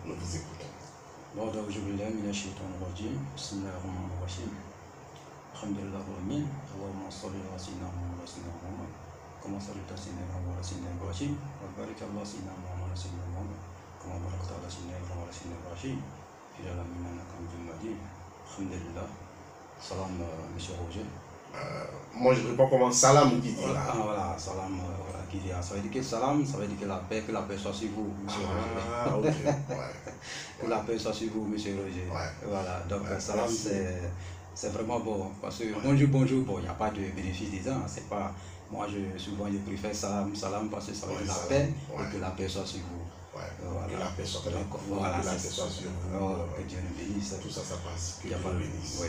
Nous vous écoutons. بعد أعوذ بالله من الشيطان الرجيم بسم الله الرحمن الرحيم الحمد لله رب العالمين اللهم صل على سيدنا محمد سيدنا محمد كما صليت على سيدنا إبراهيم وعلى سيدنا إبراهيم وبارك على سيدنا محمد سيدنا محمد كما باركت على سيدنا إبراهيم وعلى سيدنا إبراهيم في العالمين إنك حميد مجيد الحمد لله. Salam, monsieur Roger. Moi, je ne réponds comment salam qui dit là. Ah, voilà, salam, voilà, qui dit. Ça veut dire que salam, ça veut dire que la paix soit sur vous, monsieur Roger. Ah, ok, ouais. Que la paix soit sur vous, monsieur Roger. Ouais. Voilà, donc Ouais, salam, c'est vraiment bon. Parce que bonjour, bonjour, bon, il n'y a pas de bénéfice dedans. C'est pas, moi, souvent, je préfère salam, salam, parce que ça veut dire la paix, et que la paix soit sur vous. Ouais. Voilà. Que la paix soit, voilà, que la paix soit sur vous. Que Dieu nous bénisse. Tout ça, ça passe. Que Il y a Dieu pas nous de bénisse. oui.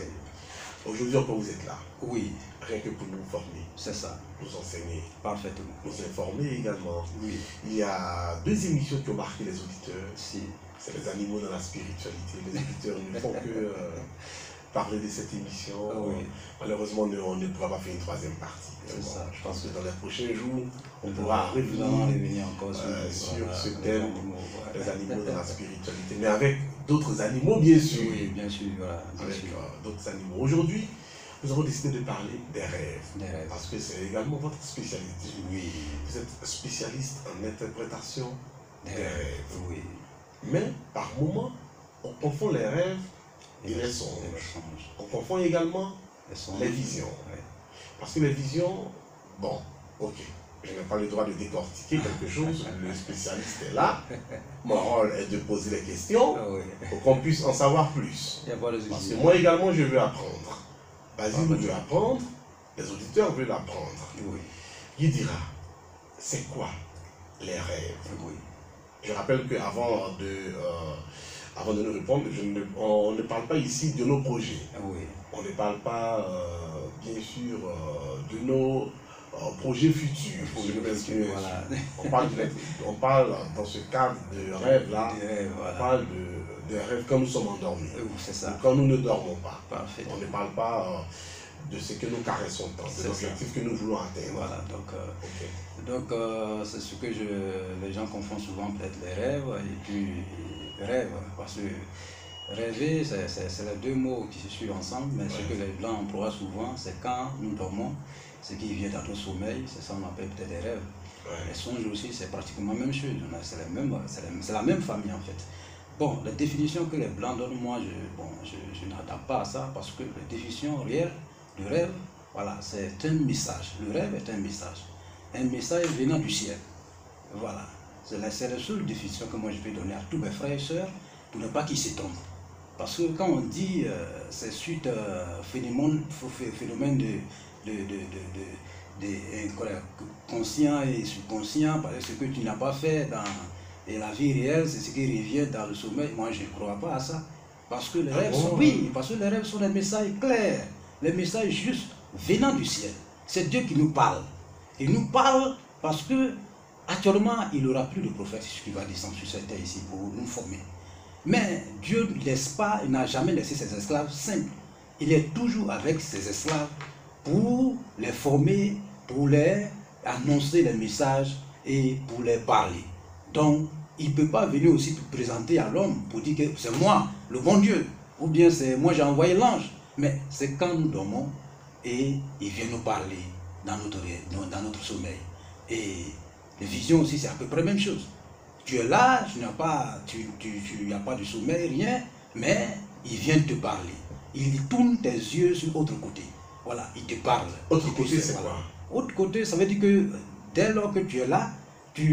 Aujourd'hui encore, vous êtes là. Oui, Rien que pour nous former, c'est ça, nous enseigner, parfaitement. nous informer également. Oui, Il y a deux émissions qui ont marqué les auditeurs. si. C'est les animaux dans la spiritualité. Les auditeurs ne font que parler de cette émission. Ah oui. Malheureusement, on ne pourra pas faire une troisième partie. C'est Bon, ça. je pense que dans les prochains jours, on Nous pourra allons revenir revenir encore sur voilà, ce les thème, animaux, ouais. les animaux dans la spiritualité, mais avec d'autres animaux, bien sûr. Oui, bien sûr, voilà, bien Avec sûr. d'autres animaux. Aujourd'hui, nous avons décidé de parler des rêves. Des rêves. Parce que c'est également votre spécialité. Oui, Vous êtes spécialiste en interprétation des des rêves. rêves. Oui. Mais par moments, on confond les rêves et les les songes. songes. On confond également Les songes. les visions. Ouais. Parce que les visions, bon, ok, je n'ai pas le droit de décortiquer quelque chose, le spécialiste est là. Mon rôle est de poser les questions Ah oui. pour qu'on puisse en savoir plus. Il n'y a pas de Parce souci. que moi également, je veux apprendre. Basile veut apprendre, les auditeurs veulent apprendre. Oui, Qui dira, c'est quoi les rêves? oui. Je rappelle qu'avant avant de nous répondre, on ne parle pas ici de nos projets. Oui, On ne parle pas, bien sûr, de nos projets futurs. voilà. On parle dans ce cadre de rêve-là, Des rêves, on voilà. parle de rêves quand nous sommes endormis. C'est ça. Quand nous ne dormons pas. Parfait. On ne parle pas de ce que nous caressons tant, de l'objectif que nous voulons atteindre. Voilà, Ok. donc c'est ce que les gens confondent souvent peut-être les rêves et puis rêve, parce que rêver, c'est les deux mots qui se suivent ensemble, mais ce que les blancs emploient souvent, c'est quand nous dormons, ce qui vient dans notre sommeil, c'est ça qu'on appelle peut-être des rêves. Ouais. Les songes aussi, c'est pratiquement la même chose, c'est la même famille en fait. Bon, la définition que les blancs donnent, moi, je n'adapte pas à ça, parce que la définition réelle du rêve, voilà, c'est un message. Le rêve est un message venant du ciel. Voilà, c'est la seule définition que moi je peux donner à tous mes frères et sœurs pour ne pas qu'ils s'étonnent. Parce que quand on dit c'est suite à phénomène de conscient et subconscient, parce que ce que tu n'as pas fait dans la vie réelle, c'est ce qui revient dans le sommeil. Moi je ne crois pas à ça. Parce que les rêves sont, oui, parce que les rêves sont des messages clairs, les messages justes venant du ciel. C'est Dieu qui nous parle. Il nous parle parce que actuellement, il n'y aura plus de prophète qui va descendre sur cette terre ici pour nous former. Mais Dieu ne laisse pas, il n'a jamais laissé ses esclaves simples. Il est toujours avec ses esclaves pour les former, pour les annoncer les messages et pour les parler. Donc, il ne peut pas venir aussi pour présenter à l'homme pour dire que c'est moi, le bon Dieu, ou bien c'est moi j'ai envoyé l'ange. Mais c'est quand nous dormons et il vient nous parler dans notre sommeil. Et les visions aussi, c'est à peu près la même chose. Tu es là, tu n'as pas de sommeil, rien, mais il vient te parler. Il tourne tes yeux sur l'autre côté. Voilà, il te parle. Autre côté, c'est quoi? Autre côté, ça veut dire que dès lors que tu es là,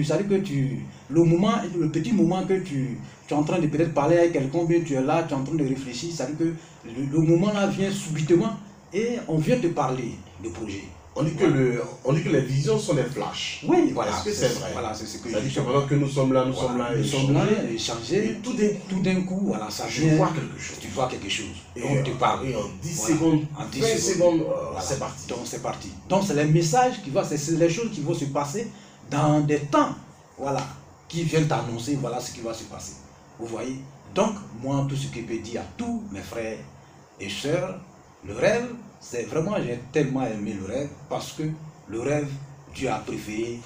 ça veut dire que le petit moment que tu es en train de peut-être parler avec quelqu'un, bien tu es là, tu es en train de réfléchir, ça veut dire que le moment là vient subitement et on vient te parler de projet. On dit que les visions sont des flashs. Oui, voilà. Est-ce que c'est vrai? Voilà, c'est ce que je dis. Pendant que nous sommes là, échanger. Et tout d'un coup, voilà, ça vient. Tu vois quelque chose. Tu vois quelque chose. Et on te parle. Et en 10 secondes, 20 secondes, voilà. C'est parti. Donc c'est parti. Donc c'est les messages c'est les choses qui vont se passer dans des temps, voilà, qui viennent t'annoncer, voilà ce qui va se passer. Vous voyez? Donc, moi, tout ce que je peux dire à tous mes frères et sœurs, le rêve, c'est vraiment, j'ai tellement aimé le rêve, parce que le rêve, Dieu a préféré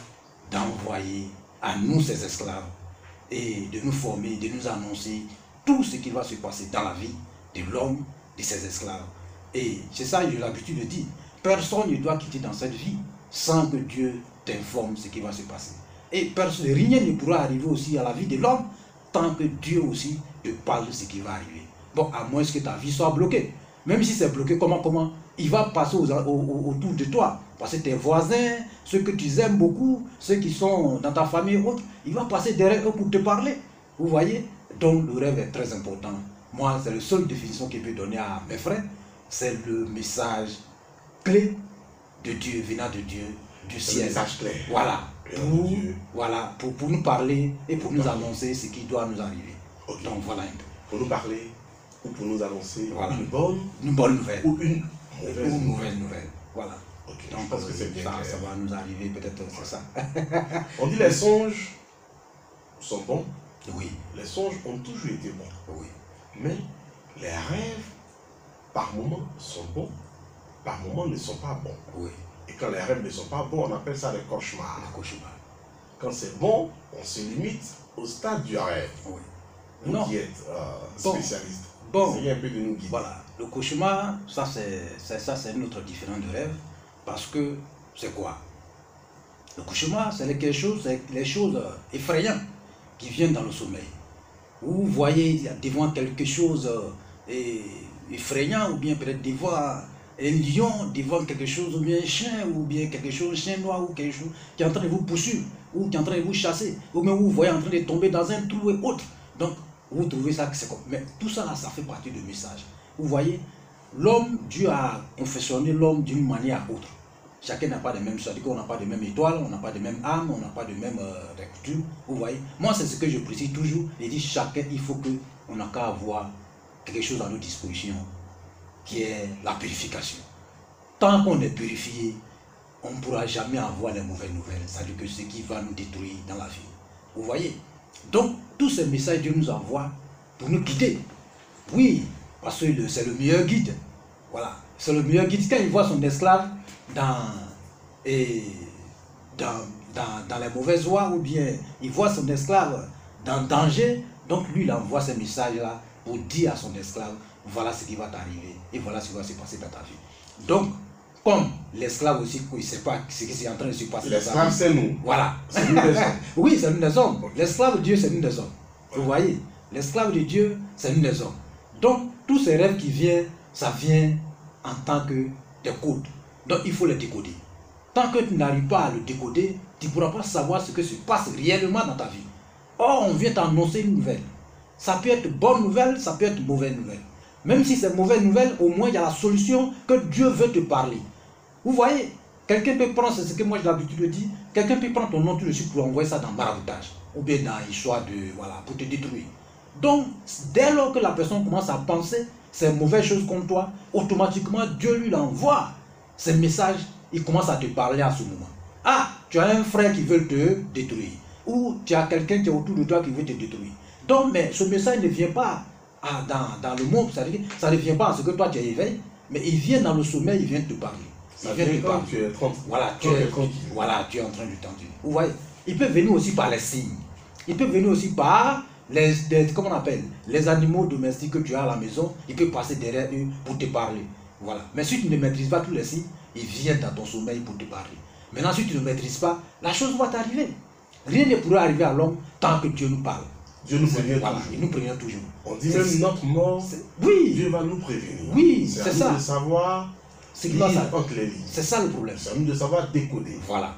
d'envoyer à nous, ses esclaves, et de nous former, de nous annoncer tout ce qui va se passer dans la vie de l'homme, de ses esclaves. Et c'est ça, j'ai l'habitude de dire, personne ne doit quitter dans cette vie sans que Dieu t'informe ce qui va se passer. Et personne, rien ne pourra arriver aussi à la vie de l'homme tant que Dieu aussi te parle de ce qui va arriver. Bon, à moins que ta vie soit bloquée. Même si c'est bloqué, comment il va passer autour de toi. Parce que tes voisins, ceux que tu aimes beaucoup, ceux qui sont dans ta famille, autres, il va passer derrière eux pour te parler. Vous voyez? Donc le rêve est très important. Moi, c'est la seule définition que je peux donner à mes frères. C'est le message clé de Dieu, venant de Dieu, du ciel. Le message clair. Voilà, pour nous parler et pour nous annoncer ce qui doit nous arriver. Okay. Donc voilà un peu. Pour nous parler ou pour nous annoncer voilà. une bonne nouvelle. Ou une mauvaise nouvelle. Voilà. Okay. Donc, je pense que c'est bien clair. Ça va nous arriver, peut-être, c'est ça. On dit les songes sont bons. Oui. Les songes ont toujours été bons. Oui. Mais les rêves, par moments, sont bons, par moments ne sont pas bons. Oui. Et quand les rêves ne sont pas bons, on appelle ça des cauchemars. Les cauchemars. Quand c'est bon, on se limite au stade du rêve. Oui. Vous qui êtes spécialiste, essayez un peu de nous guider. Voilà. Le cauchemar, ça c'est une autre différence de rêve. Parce que c'est quoi? Le cauchemar, c'est les choses effrayantes qui viennent dans le sommeil. Vous voyez devant quelque chose effrayant, ou bien peut-être devant un lion, devant quelque chose, ou bien un chien, ou bien quelque chose, un chien noir, ou quelque chose qui est en train de vous poursuivre, ou qui est en train de vous chasser, ou même vous voyez en train de tomber dans un trou et autre. Donc, vous trouvez ça que c'est comme... Mais tout ça, là, ça fait partie du message. Vous voyez, l'homme, Dieu a confectionné l'homme d'une manière à autre. Chacun n'a pas de même, c'est-à-dire qu'on n'a pas de même étoile, on n'a pas de même âme, on n'a pas de même coutume. Vous voyez, moi c'est ce que je précise toujours. Je dis chacun, il faut qu'on n'a qu'à avoir quelque chose à notre disposition, qui est la purification. Tant qu'on est purifié, on ne pourra jamais avoir les mauvaises nouvelles, c'est-à-dire que ce qui va nous détruire dans la vie. Vous voyez? Donc, tous ces messages Dieu nous envoie pour nous guider. Oui, parce que c'est le meilleur guide. Voilà, c'est le meilleur guide. Quand il voit son esclave dans les mauvaises voies, ou bien il voit son esclave dans le danger, donc lui il envoie ces messages-là pour dire à son esclave, voilà ce qui va t'arriver et voilà ce qui va se passer dans ta vie. Donc, comme l'esclave aussi, il ne sait pas ce qui est en train de se passer. L'esclave, c'est nous. Voilà. C'est nous des hommes. Oui, c'est nous des hommes. L'esclave de Dieu, c'est nous des hommes. Vous voyez, l'esclave de Dieu, c'est nous des hommes. Donc, tous ces rêves qui viennent, ça vient en tant que des codes. Donc, il faut les décoder. Tant que tu n'arrives pas à le décoder, tu ne pourras pas savoir ce que se passe réellement dans ta vie. Or, on vient t'annoncer une nouvelle. Ça peut être bonne nouvelle, ça peut être mauvaise nouvelle. Même si c'est mauvaise nouvelle, au moins il y a la solution que Dieu veut te parler. Vous voyez, quelqu'un peut prendre, c'est ce que moi j'ai l'habitude de dire, quelqu'un peut prendre ton nom tout de suite pour envoyer ça dans le maraboutage. Ou bien dans l'histoire de, voilà, pour te détruire. Donc, dès lors que la personne commence à penser ces mauvaises choses contre toi, automatiquement Dieu lui envoie ces messages, il commence à te parler à ce moment. Ah, tu as un frère qui veut te détruire. Ou tu as quelqu'un qui est autour de toi qui veut te détruire. Donc, mais ce message ne vient pas dans le monde, ça ne vient pas en ce que toi tu es éveillé, mais il vient dans le sommeil, il vient te parler. Ça vient quand tu es tranquille. Voilà, tu es en train de t'entendre. Vous voyez, il peut venir aussi par les signes. Il peut venir aussi par comment on appelle, les animaux domestiques que tu as à la maison. Il peut passer derrière eux pour te parler. Voilà. Mais si tu ne maîtrises pas tous les signes, ils viennent dans ton sommeil pour te parler. Maintenant, si tu ne maîtrises pas, la chose va t'arriver. Rien ne pourra arriver à l'homme tant que Dieu nous parle. Dieu nous prévient toujours. Il nous prévient toujours. On dit même notre mort, oui. Dieu va nous prévenir. Oui, c'est ça. C'est à nous de savoir lire entre les lignes. C'est ça le problème. C'est à nous de savoir décoder. Voilà.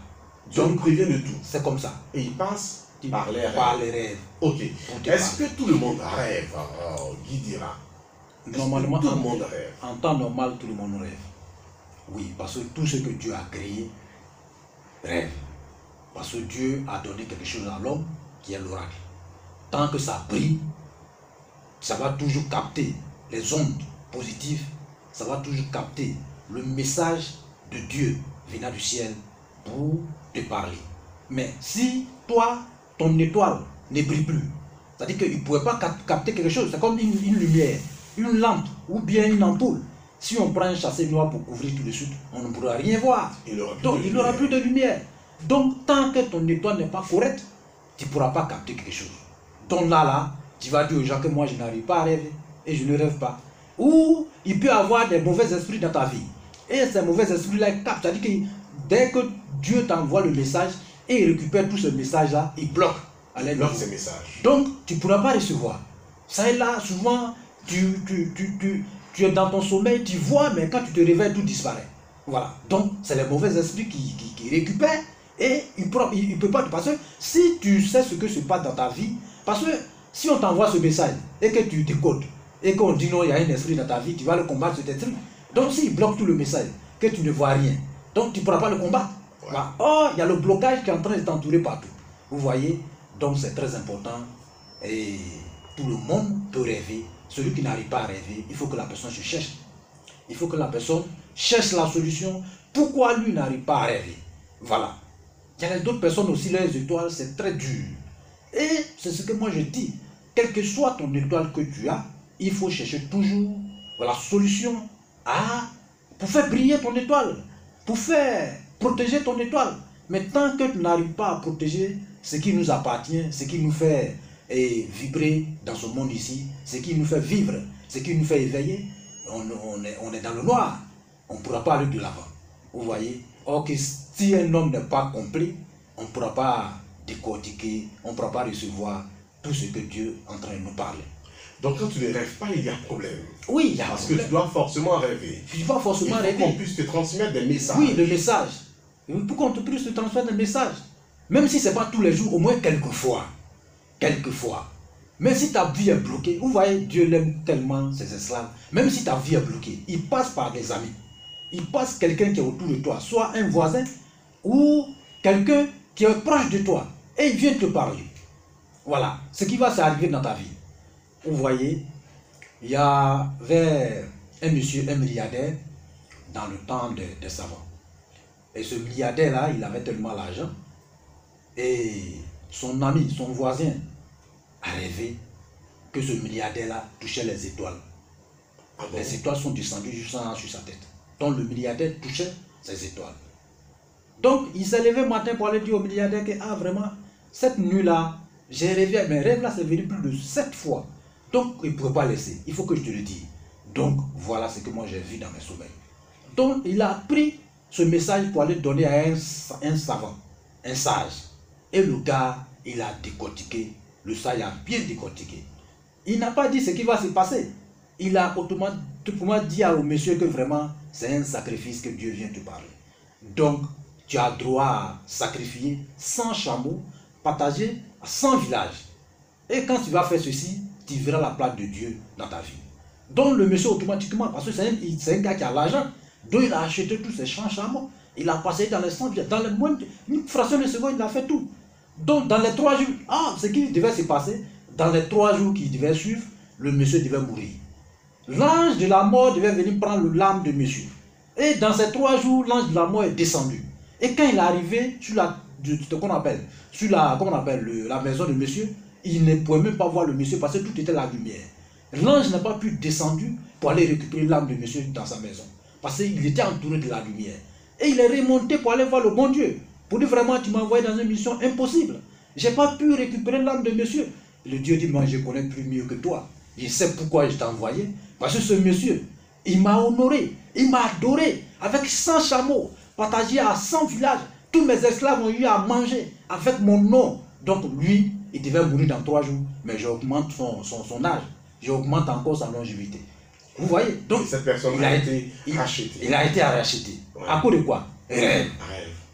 Dieu nous prévient de tout. C'est comme ça. Et il passe par les rêves. Par les rêves. Ok. Est-ce que tout le monde rêve, Guy dira? Normalement, tout le monde rêve. En temps normal, tout le monde rêve. Oui, parce que tout ce que Dieu a créé rêve. Parce que Dieu a donné quelque chose à l'homme qui est l'oracle. Tant que ça brille, ça va toujours capter les ondes positives, ça va toujours capter le message de Dieu venant du ciel pour te parler. Mais si toi, ton étoile ne brille plus, c'est-à-dire qu'il ne pourrait pas capter quelque chose, c'est comme une lumière, une lampe ou bien une ampoule. Si on prend un chassé noir pour couvrir tout de suite, on ne pourra rien voir. Donc il n'aura plus de lumière. Donc tant que ton étoile n'est pas correcte, tu ne pourras pas capter quelque chose. Donc là, tu vas dire aux gens que moi je n'arrive pas à rêver et je ne rêve pas. Ou il peut y avoir des mauvais esprits dans ta vie. Et ces mauvais esprits-là captent. C'est-à-dire que dès que Dieu t'envoie le message et il récupère tout ce message-là, il bloque. Il bloque ces messages. Donc tu ne pourras pas recevoir. Ça est là, souvent, tu es dans ton sommeil, tu vois, mais quand tu te réveilles, tout disparaît. Voilà. Donc c'est les mauvais esprits qui récupèrent et il ne peut pas. Parce que si tu sais ce que se passe dans ta vie, parce que si on t'envoie ce message et que tu décodes, et qu'on dit non, il y a un esprit dans ta vie, tu vas le combattre cet esprit. Donc s'il bloque tout le message, que tu ne vois rien, donc tu ne pourras pas le combattre. Ouais. Voilà. Or, il y a le blocage qui est en train de t'entourer partout. Vous voyez? Donc c'est très important. Et tout le monde peut rêver. Celui qui n'arrive pas à rêver, il faut que la personne se cherche. Il faut que la personne cherche la solution. Pourquoi lui n'arrive pas à rêver? Voilà. Il y a d'autres personnes aussi, leurs étoiles, c'est très dur. Et c'est ce que moi je dis. Quelle que soit ton étoile que tu as, il faut chercher toujours la solution pour faire briller ton étoile, pour faire protéger ton étoile. Mais tant que tu n'arrives pas à protéger ce qui nous appartient, ce qui nous fait vibrer dans ce monde ici, ce qui nous fait vivre, ce qui nous fait éveiller, on est dans le noir. On ne pourra pas aller de l'avant. Vous voyez? Or que si un homme n'est pas complet, on ne pourra pas décortiquer, on ne pourra pas recevoir tout ce que Dieu est en train de nous parler. Donc quand tu ne rêves pas, il y a problème. Oui, il y a parce problème. Que tu dois forcément rêver. Tu dois forcément rêver. Il faut qu'on puisse te transmettre des messages. Oui, le message. Pour qu'on puisse te transmettre des messages. Même si ce n'est pas tous les jours, au moins quelques fois. Quelquefois. Mais si ta vie est bloquée, vous voyez, Dieu l'aime tellement, ses esclaves. Même si ta vie est bloquée, il passe par des amis. Il passe quelqu'un qui est autour de toi, soit un voisin ou quelqu'un qui est proche de toi. Et il vient te parler. Voilà, ce qui va s'arriver dans ta vie. Vous voyez, il y avait un monsieur, un milliardaire, dans le temps des savants. Et ce milliardaire-là, il avait tellement d'argent. Et son ami, son voisin, a rêvé que ce milliardaire-là touchait les étoiles. Ah bon? Les étoiles sont descendues jusqu'à sur sa tête. Donc le milliardaire touchait ses étoiles. Donc il s'est levé le matin pour aller dire au milliardaire que, ah vraiment, cette nuit-là, j'ai rêvé, mes rêves-là, c'est venu plus de 7 fois. Donc il ne pouvait pas laisser, il faut que je te le dise. Donc voilà ce que moi j'ai vu dans mes sommeils. Donc il a pris ce message pour aller donner à un savant, un sage. Et le gars, il a décortiqué, le sage a bien décortiqué. Il n'a pas dit ce qui va se passer. Il a automatiquement dit au monsieur que vraiment, c'est un sacrifice que Dieu vient te parler. Donc, tu as droit à sacrifier 100 chameaux, partagés à 100 villages. Et quand tu vas faire ceci, tu verras la place de Dieu dans ta vie. Donc, le monsieur automatiquement, parce que c'est un gars qui a l'argent, donc il a acheté tous ces 100 chameaux. Il a passé dans les 100 villages. Dans une fraction de seconde, il a fait tout. Donc, dans les 3 jours, ce qui devait se passer, dans les 3 jours qui devaient suivre, le monsieur devait mourir. L'ange de la mort devait venir prendre l'âme de monsieur. Et dans ces 3 jours, l'ange de la mort est descendu. Et quand il est arrivé sur la maison de monsieur, il ne pouvait même pas voir le monsieur parce que tout était la lumière. L'ange n'a pas pu descendre pour aller récupérer l'âme de monsieur dans sa maison. Parce qu'il était entouré de la lumière. Et il est remonté pour aller voir le bon Dieu. Pour dire vraiment, tu m'as envoyé dans une mission impossible. Je n'ai pas pu récupérer l'âme de monsieur. Le Dieu dit, moi je connais plus mieux que toi. Je sais pourquoi je t'ai envoyé. Parce que ce monsieur, il m'a honoré, il m'a adoré. Avec 100 chameaux, partagés à 100 villages. Tous mes esclaves ont eu à manger avec mon nom. Donc lui, il devait mourir dans 3 jours. Mais j'augmente son âge. J'augmente encore sa longévité. Vous voyez? Donc, cette personne a été rachetée. Il a été racheté. Ouais. À cause de quoi? Rêve.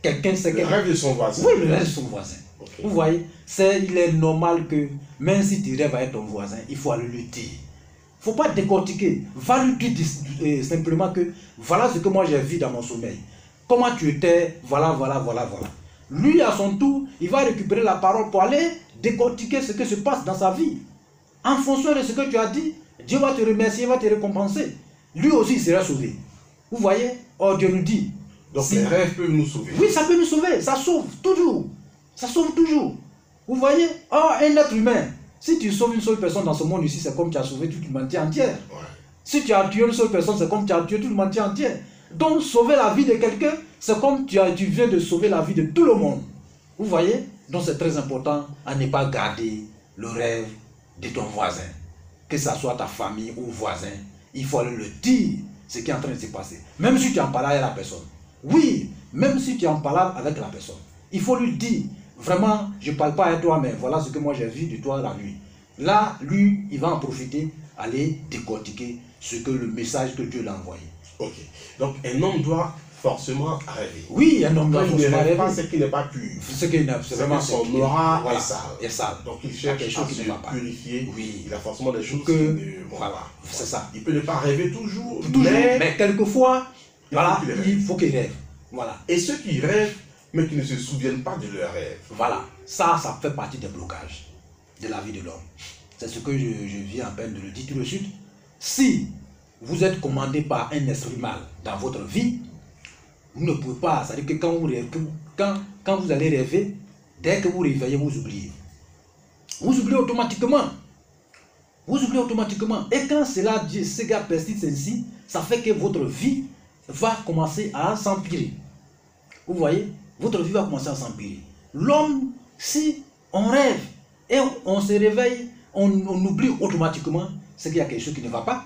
Quelqu'un sait le rêve de son voisin. Oui, le rêve de son voisin. Okay. Vous voyez? Il est normal que, même si tu rêves avec ton voisin, il faut aller le dire. Il ne faut pas décortiquer. Va lui dire simplement que voilà ce que moi j'ai vu dans mon sommeil. Comment tu étais, voilà. Lui, à son tour, il va récupérer la parole pour aller décortiquer ce qui se passe dans sa vie. En fonction de ce que tu as dit, Dieu va te remercier, va te récompenser. Lui aussi, il sera sauvé. Vous voyez? Or, Dieu nous dit. Donc, les rêves peuvent nous sauver. Oui, ça peut nous sauver. Ça sauve toujours. Ça sauve toujours. Vous voyez? Or, un être humain, si tu sauves une seule personne dans ce monde ici, c'est comme tu as sauvé toute l'humanité entière. Ouais. Si tu as tué une seule personne, c'est comme tu as tué toute l'humanité entière. Donc, sauver la vie de quelqu'un, c'est comme tu viens de sauver la vie de tout le monde. Vous voyez? Donc, c'est très important à ne pas garder le rêve de ton voisin, que ce soit ta famille ou voisin, il faut aller le dire, ce qui est en train de se passer. Même si tu en parles avec la personne. Oui, même si tu en parles avec la personne. Il faut lui dire, vraiment, je ne parle pas avec toi, mais voilà ce que moi j'ai vu de toi la nuit. Là, lui, il va en profiter, aller décortiquer ce que le message que Dieu l'a envoyé. Ok. Donc, un homme doit forcément rêver. Oui, un homme doit forcément rêver. Pas ce qui n'est pas pur. C'est vraiment son aura voilà, est sale. Donc, il cherche quelque chose à qui se ne va pas. purifier. Oui. Il a forcément des choses que, qui ne vont voilà, pas. c'est ça. Il peut ne pas rêver toujours, mais quelquefois, voilà, il faut qu'il rêve. Voilà. Et ceux qui rêvent, mais qui ne se souviennent pas de leurs rêves. Voilà. Ça fait partie des blocages de la vie de l'homme. C'est ce que je viens à peine de le dire tout de suite. Si vous êtes commandé par un esprit mal dans votre vie, vous ne pouvez pas. C'est-à-dire que quand vous allez rêver, dès que vous réveillez, vous oubliez. Vous oubliez automatiquement. Vous oubliez automatiquement. Et quand cela, ce gars persiste ainsi, ça fait que votre vie va commencer à s'empirer. Vous voyez? Votre vie va commencer à s'empirer. L'homme, si on rêve et on se réveille, on oublie automatiquement, c'est qu'il y a quelque chose qui ne va pas.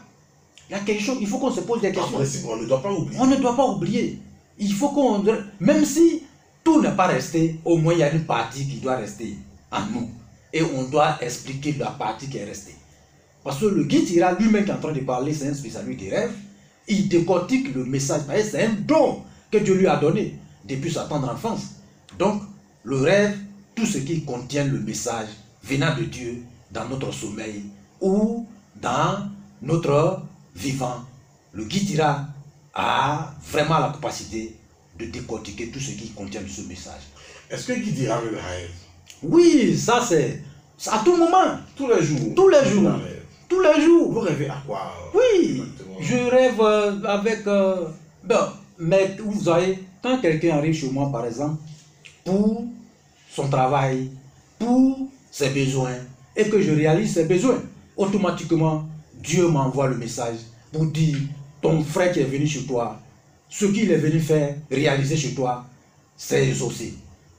Il y a quelque chose, il faut qu'on se pose des questions. En principe, on ne doit pas oublier. On ne doit pas oublier. Il faut qu'on... Même si tout n'est pas resté, au moins il y a une partie qui doit rester en nous. Et on doit expliquer la partie qui est restée. Parce que le guide ira lui-même qui est en train de parler, c'est un spécialiste des rêves. Il décortique le message. C'est un don que Dieu lui a donné depuis sa tendre enfance. Donc, le rêve, tout ce qui contient le message venant de Dieu dans notre sommeil ou dans notre vivant, le guide ira a vraiment la capacité de décortiquer tout ce qui contient ce message. Est-ce que guide ira le rêve? Oui, ça c'est à tout moment. Tous les jours. Tous les jours. Tous les jours. Vous rêvez à quoi? Oui, je rêve avec... mais vous voyez, quand quelqu'un arrive chez moi, par exemple, pour son travail, pour ses besoins, et que je réalise ses besoins, automatiquement, Dieu m'envoie le message pour dire, ton frère qui est venu chez toi, ce qu'il est venu faire, réaliser chez toi, c'est exaucé.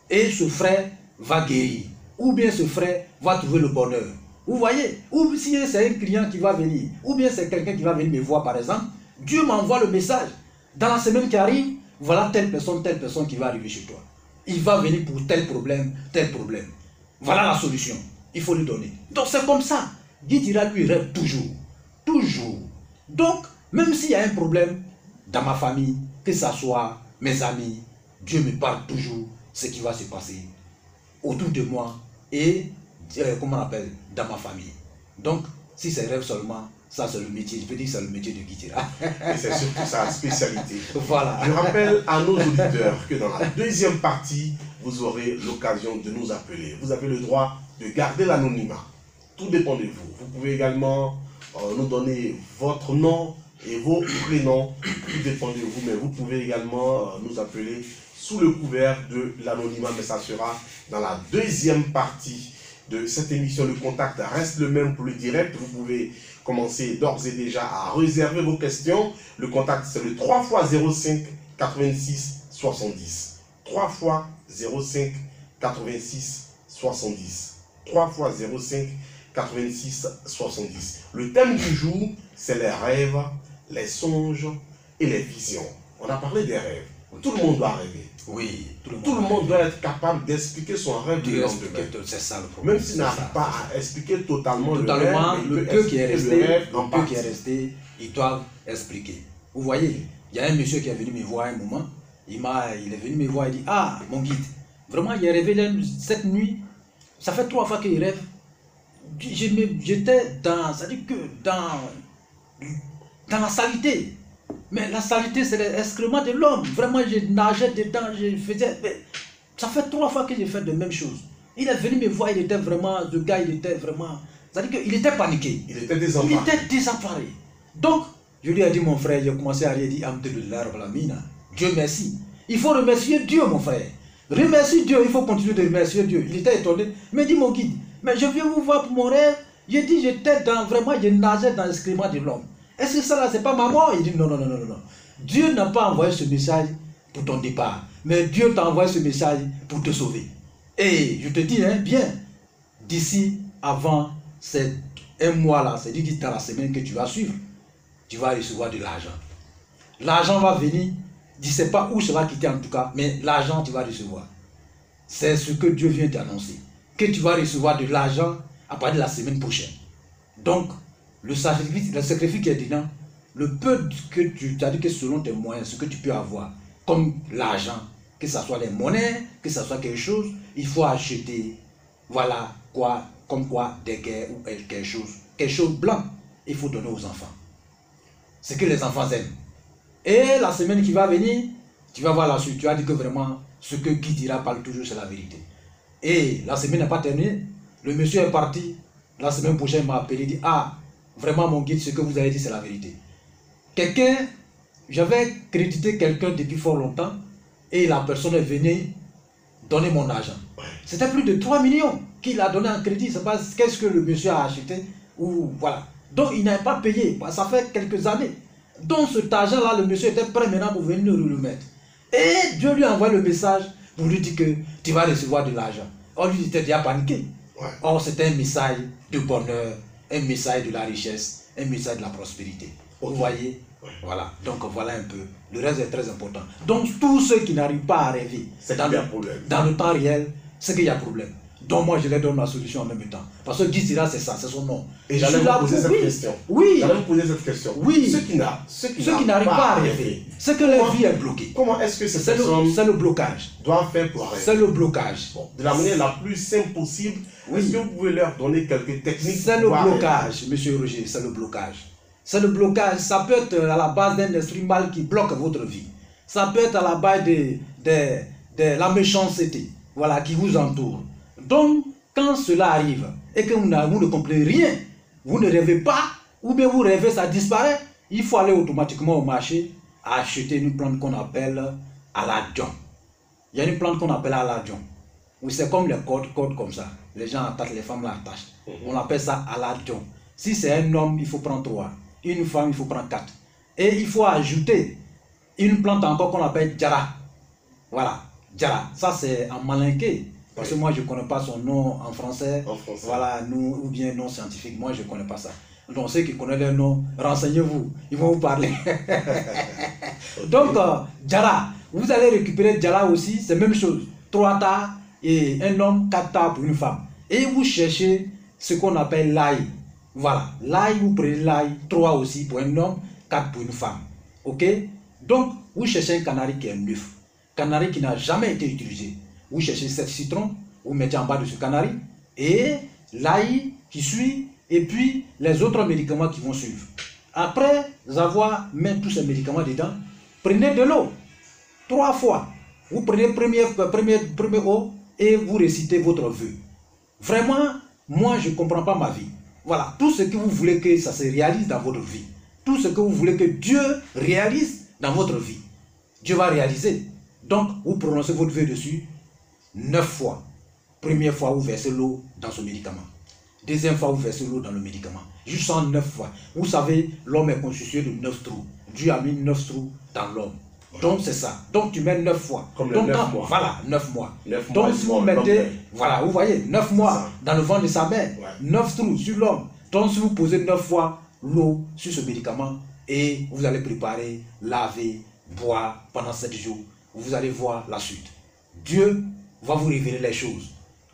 Et ce frère va guérir. Ou bien ce frère va trouver le bonheur. Vous voyez, ou si c'est un client qui va venir, ou bien c'est quelqu'un qui va venir me voir par exemple, Dieu m'envoie le message. Dans la semaine qui arrive, voilà telle personne qui va arriver chez toi. Il va venir pour tel problème, tel problème. Voilà la solution. Il faut lui donner. Donc c'est comme ça. Guy Tira lui rêve toujours. Toujours. Donc, même s'il y a un problème dans ma famille, que ce soit mes amis, Dieu me parle toujours ce qui va se passer autour de moi et, comment on appelle, dans ma famille. Donc, si c'est rêve seulement, ça c'est le métier, je peux dire que c'est le métier de Guy Tira. Et c'est surtout sa spécialité. Voilà. Je rappelle à nos auditeurs que dans la deuxième partie, vous aurez l'occasion de nous appeler. Vous avez le droit de garder l'anonymat. Tout dépend de vous. Vous pouvez également nous donner votre nom et vos prénoms. Tout dépend de vous, mais vous pouvez également nous appeler sous le couvert de l'anonymat, mais ça sera dans la deuxième partie de cette émission. Le contact reste le même pour le direct. Vous pouvez commencer d'ores et déjà à réserver vos questions. Le contact, c'est le 3 x 05 86 70. 3 x 05 86 70. 3 x 05 86 70. Le thème du jour, c'est les rêves, les songes et les visions. On a parlé des rêves. Tout le monde doit rêver. Oui, tout le monde doit être capable d'expliquer son rêve du lendemain. C'est ça le problème. Même s'il n'arrive pas à expliquer totalement le rêve, le peu qui est resté, ils doivent expliquer. Vous voyez, il y a un monsieur qui est venu me voir un moment, il est venu me voir et dit, ah, mon guide, vraiment, il est rêvé cette nuit, ça fait 3 fois qu'il rêve. J'étais c'est-à-dire que dans la saleté. Mais la saleté, c'est l'excrément de l'homme. Vraiment, je nageais dedans, je faisais... Mais ça fait 3 fois que j'ai fait de même chose. Il est venu me voir, il était vraiment... Le gars, il était vraiment... C'est-à-dire qu'il était paniqué. Il était désemparé. Il était désemparé. Donc, je lui ai dit, mon frère, j'ai commencé à lui dire, Dieu merci. Il faut remercier Dieu, mon frère. Remercie Dieu, il faut continuer de remercier Dieu. Il était étonné. Mais dit, mon guide, mais je viens vous voir pour mon rêve. J'ai dit, j'étais vraiment, je nageais dans l'excrément de l'homme. Est-ce que ça là, c'est pas ma mort? Il dit non. Dieu n'a pas envoyé ce message pour ton départ. Mais Dieu t'a envoyé ce message pour te sauver. Et je te dis, hein, bien, d'ici avant ces 1 mois là, c'est-à-dire que dans la semaine que tu vas suivre, tu vas recevoir de l'argent. L'argent va venir, je ne sais pas où ça va quitter en tout cas, mais l'argent tu vas recevoir. C'est ce que Dieu vient t'annoncer. Que tu vas recevoir de l'argent à partir de la semaine prochaine. Donc, le sacrifice qui est dedans, le peu que tu as dit que selon tes moyens, ce que tu peux avoir, comme l'argent, que ce soit les monnaies, que ce soit quelque chose, il faut acheter, voilà, quoi, comme quoi, des guerres ou quelque chose blanc, il faut donner aux enfants. C'est que les enfants aiment. Et la semaine qui va venir, tu vas voir la suite, tu as dit que vraiment, ce que Guy dira parle toujours, c'est la vérité. Et la semaine n'a pas terminé, le monsieur est parti, la semaine prochaine il m'a appelé, il dit, ah, vraiment mon guide, ce que vous avez dit, c'est la vérité. J'avais crédité quelqu'un depuis fort longtemps, et la personne est venue donner mon argent. C'était plus de 3 millions qu'il a donné en crédit, c'est pas qu'est-ce que le monsieur a acheté, ou voilà. Donc il n'a pas payé, ça fait quelques années. Donc cet argent-là, le monsieur était prêt maintenant pour venir le remettre. Et Dieu lui a envoyé le message pour lui dire que tu vas recevoir de l'argent. Or, lui, il était déjà paniqué. Or, c'était un message de bonheur, un message de la richesse, un message de la prospérité. Vous voyez? Voilà. Donc, voilà un peu. Le reste est très important. Donc, tous ceux qui n'arrivent pas à rêver dans le temps réel, c'est qu'il y a problème. Donc, moi, je leur donne ma solution en même temps. Parce que Guy Sira, c'est ça, c'est son nom. Et j'allais vous poser cette question. Oui. J'allais vous poser cette question. Oui. Ceux qui n'arrivent pas à rêver, c'est que leur vie est bloquée. Comment est-ce que c'est le blocage. Doivent faire pour rêver? C'est le blocage. Bon, de la manière la plus simple possible, est-ce que vous pouvez leur donner quelques techniques? C'est le blocage, monsieur Roger, c'est le blocage. C'est le blocage. Ça peut être à la base d'un esprit mal qui bloque votre vie. Ça peut être à la base de la méchanceté, voilà, qui vous entoure. Donc, quand cela arrive et que vous ne comprenez rien, vous ne rêvez pas, ou bien vous rêvez, ça disparaît, il faut aller automatiquement au marché acheter une plante qu'on appelle aladion. Il y a une plante qu'on appelle aladion. Oui, c'est comme les cordes comme ça. Les gens attachent, les femmes l'attachent. On appelle ça aladion. Si c'est un homme, il faut prendre 3. Une femme, il faut prendre 4. Et il faut ajouter une plante encore qu'on appelle djara. Voilà, djara. Ça, c'est en malinqué. Parce que moi, je ne connais pas son nom en français. Voilà, nous, ou bien nom scientifique. Moi, je ne connais pas ça. Donc, ceux qui connaissent le nom, renseignez-vous. Ils vont vous parler. Donc, djara. Vous allez récupérer djara aussi. C'est la même chose. 3 tas et un homme, 4 tas pour une femme. Et vous cherchez ce qu'on appelle l'ail. Voilà. L'ail, vous prenez l'ail. 3 aussi pour un homme, 4 pour une femme. Ok? Donc, vous cherchez un canari qui est neuf. Canari qui n'a jamais été utilisé. Vous cherchez 7 citrons, vous mettez en bas de ce canari, et l'ail qui suit, et puis les autres médicaments qui vont suivre. Après avoir mis tous ces médicaments dedans, prenez de l'eau, 3 fois. Vous prenez première eau, et vous récitez votre vœu. Vraiment, moi je ne comprends pas ma vie. Voilà, tout ce que vous voulez que ça se réalise dans votre vie, tout ce que vous voulez que Dieu réalise dans votre vie, Dieu va réaliser. Donc, vous prononcez votre vœu dessus 9 fois. Première fois, vous versez l'eau dans ce médicament. Deuxième fois, vous versez l'eau dans le médicament. Jusqu'en 9 fois. Vous savez, l'homme est constitué de 9 trous. Dieu a mis 9 trous dans l'homme. Donc, c'est ça. Donc, tu mets 9 fois. Comme donc, 9 mois. Voilà, 9 mois. 9 donc, mois, si vous mettez, voilà, vous voyez, 9 mois dans le ventre de sa mère, 9 trous sur l'homme. Donc, si vous posez 9 fois l'eau sur ce médicament, et vous allez préparer, laver, boire pendant 7 jours, vous allez voir la suite. Dieu va vous révéler les choses.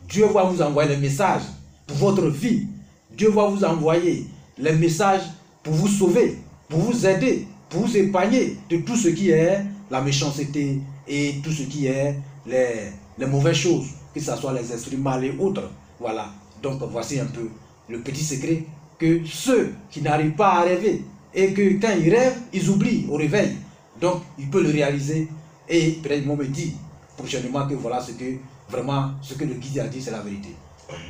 Dieu va vous envoyer les messages pour votre vie. Dieu va vous envoyer les messages pour vous sauver, pour vous aider, pour vous épargner de tout ce qui est la méchanceté et tout ce qui est les mauvaises choses, que ce soit les esprits mal et autres. Voilà. Donc voici un peu le petit secret que ceux qui n'arrivent pas à rêver et que quand ils rêvent, ils oublient au réveil. Donc ils peuvent le réaliser et peut-être ils vont me dire prochainement que voilà ce que vraiment ce que le guide a dit, c'est la vérité.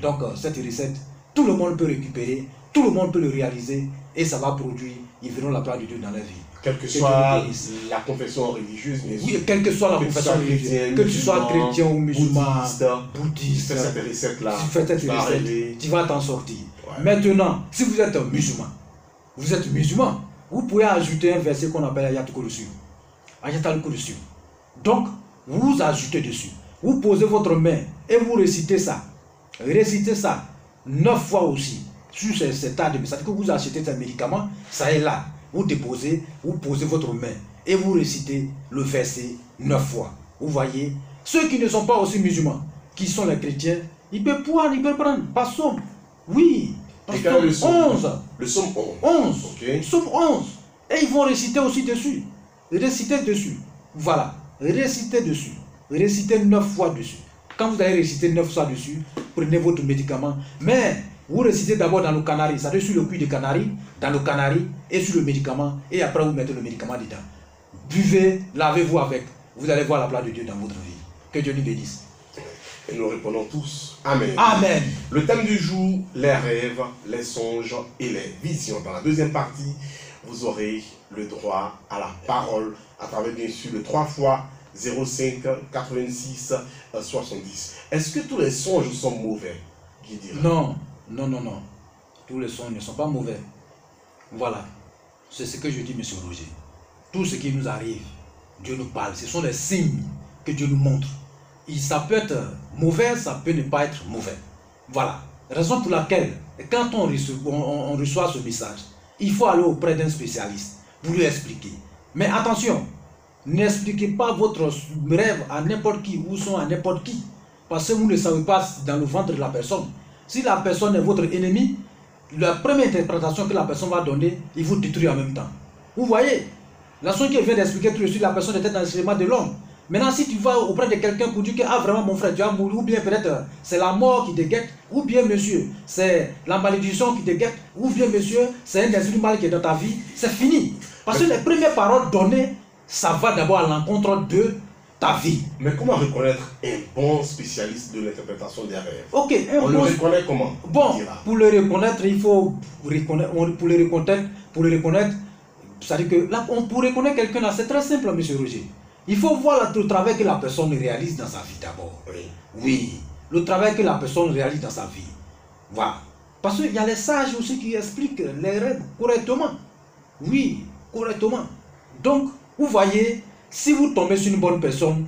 Donc cette recette, tout le monde peut récupérer, tout le monde peut le réaliser et ça va produire, ils verront la gloire de Dieu dans leur vie. Quelle que soit la confession religieuse, mais oui, quelle que soit la confession religieuse, que tu sois chrétien ou musulman, bouddhiste, tu fais cette recette-là, tu vas t'en sortir. Ouais. Maintenant, si vous êtes musulman, vous pouvez ajouter un verset qu'on appelle Ayat Kursi. Ayat al-Kursi. Donc, vous ajoutez dessus. Vous posez votre main et vous récitez ça. Récitez ça. 9 fois aussi sur ces tas de messages. Que vous achetez ces médicaments, ça est là. Vous déposez, vous posez votre main et vous récitez le verset 9 fois. Vous voyez, ceux qui ne sont pas aussi musulmans, qui sont les chrétiens, ils peuvent prendre par somme. Oui. Et quel est le somme 11. Le somme 11. 11. Ok. Somme 11. Et ils vont réciter aussi dessus. Réciter dessus. Voilà. Réciter dessus. Réciter 9 fois dessus. Quand vous allez réciter 9 fois dessus, prenez votre médicament. Mais vous récitez d'abord dans le canari, c'est-à-dire sur le cuir de canari, dans le canari et sur le médicament. Et après, vous mettez le médicament dedans. Buvez, lavez-vous avec. Vous allez voir la gloire de Dieu dans votre vie. Que Dieu nous bénisse. Et nous répondons tous Amen. Amen. Le thème du jour, les rêves, les songes et les visions. Dans la deuxième partie, vous aurez le droit à la parole à travers bien sûr le 3 fois 05 86 70. Est-ce que tous les songes sont mauvais, Guy dira? Non, non, non, non. Tous les songes ne sont pas mauvais. Voilà. C'est ce que je dis, M. Roger. Tout ce qui nous arrive, Dieu nous parle. Ce sont les signes que Dieu nous montre. Et ça peut être mauvais, ça peut ne pas être mauvais. Voilà. Raison pour laquelle, quand on reçoit ce message, il faut aller auprès d'un spécialiste pour lui expliquer. Mais attention, n'expliquez pas votre rêve à n'importe qui ou son à n'importe qui. Parce que vous ne savez pas dans le ventre de la personne. Si la personne est votre ennemi, la première interprétation que la personne va donner, il vous détruit en même temps. Vous voyez, la chose qui vient d'expliquer tout de suite, la personne était dans le schéma de l'homme. Maintenant, si tu vas auprès de quelqu'un pour dire que ah, vraiment mon frère, tu as mouru, ou bien peut-être c'est la mort qui te guette, ou bien monsieur, c'est la malédiction qui te guette, ou bien monsieur, c'est un esprit mal qui est dans ta vie, c'est fini. Parce que les premières paroles données, ça va d'abord à l'encontre de ta vie. Mais comment reconnaître un bon spécialiste de l'interprétation des rêves? Ok, on le reconnaît comment? Bon, pour le reconnaître, il faut reconnaître, pour le reconnaître, c'est-à-dire que là, pour reconnaître quelqu'un, c'est très simple, M. Roger. Il faut voir le travail que la personne réalise dans sa vie d'abord. Oui. Oui, le travail que la personne réalise dans sa vie. Voilà. Parce qu'il y a les sages aussi qui expliquent les rêves correctement. Oui, correctement. Donc, vous voyez, si vous tombez sur une bonne personne,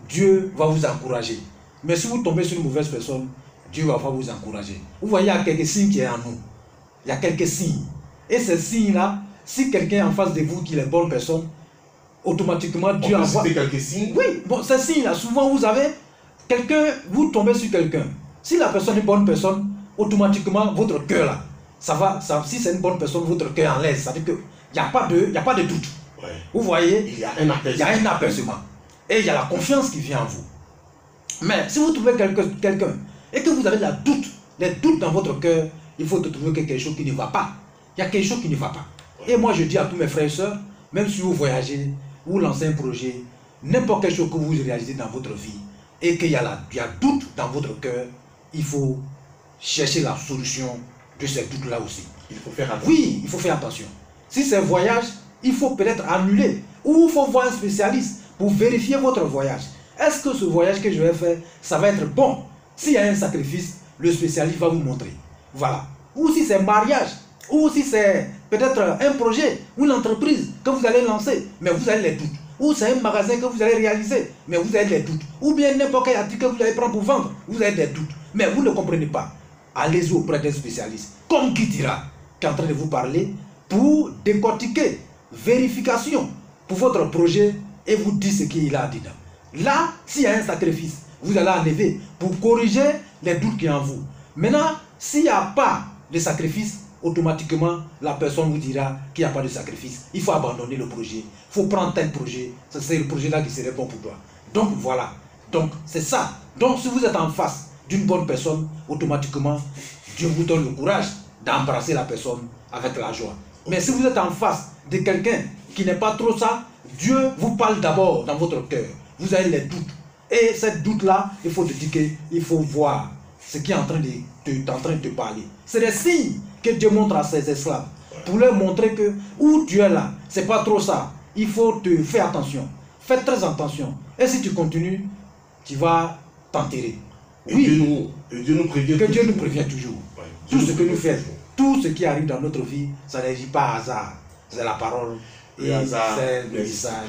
Dieu va vous encourager. Mais si vous tombez sur une mauvaise personne, Dieu va pas vous encourager. Vous voyez, il y a quelques signes qui sont en nous. Il y a quelques signes. Et ces signes-là, si quelqu'un est en face de vous qui est une bonne personne, automatiquement Dieu envoie. Quelques signes. Oui, bon, ces signes-là, souvent vous avez quelqu'un, vous tombez sur quelqu'un. Si la personne est une bonne personne, automatiquement votre cœur là, ça va, si c'est une bonne personne, votre cœur en l'aise. Ça veut dire qu'il n'y a pas de doute. Ouais. Vous voyez, il y a un apaisement. Il y a un apaisement. Et il y a la confiance qui vient en vous. Mais si vous trouvez quelqu'un et que vous avez les doutes dans votre cœur, il faut trouver quelque chose qui ne va pas. Il y a quelque chose qui ne va pas. Ouais. Et moi je dis à tous mes frères et sœurs, même si vous voyagez, vous lancez un projet, n'importe quelle chose que vous réalisez dans votre vie, et qu'il y a doute dans votre cœur, il faut chercher la solution de ces doutes-là aussi. Il faut faire attention. Oui, il faut faire attention. Si c'est un voyage, il faut peut-être annuler. Ou il faut voir un spécialiste pour vérifier votre voyage. Est-ce que ce voyage que je vais faire, ça va être bon? S'il y a un sacrifice, le spécialiste va vous montrer. Voilà. Ou si c'est un mariage, ou si c'est peut-être un projet, ou une entreprise que vous allez lancer, mais vous avez les doutes. Ou c'est un magasin que vous allez réaliser, mais vous avez des doutes. Ou bien n'importe quel article que vous allez prendre pour vendre, vous avez des doutes. Mais vous ne comprenez pas. Allez-y auprès d'un spécialiste, comme Guy dira, qui est en train de vous parler, pour décortiquer, vérification pour votre projet et vous dire ce qu'il a dedans. Là, s'il y a un sacrifice, vous allez enlever pour corriger les doutes qui sont en vous. Maintenant, s'il n'y a pas de sacrifice, automatiquement, la personne vous dira qu'il n'y a pas de sacrifice. Il faut abandonner le projet. Il faut prendre tel projet. C'est le projet-là qui serait bon pour toi. Donc, voilà. Donc, c'est ça. Donc, si vous êtes en face d'une bonne personne, automatiquement, Dieu vous donne le courage d'embrasser la personne avec la joie. Mais si vous êtes en face de quelqu'un qui n'est pas trop ça, Dieu vous parle d'abord dans votre cœur. Vous avez les doutes. Et ces doutes-là, il faut te dire qu'il faut voir ce qui est en train de te parler. C'est des signes que Dieu montre à ses esclaves. Pour leur montrer que où tu es là, c'est pas trop ça. Il faut te faire attention. Fais très attention. Et si tu continues, tu vas t'enterrer. Oui. Dieu nous prévient. Que Dieu nous prévient toujours. Ouais. Tout ce que nous faisons, tout ce qui arrive dans notre vie, ça n'agit pas à hasard. C'est la parole. Et c'est le message.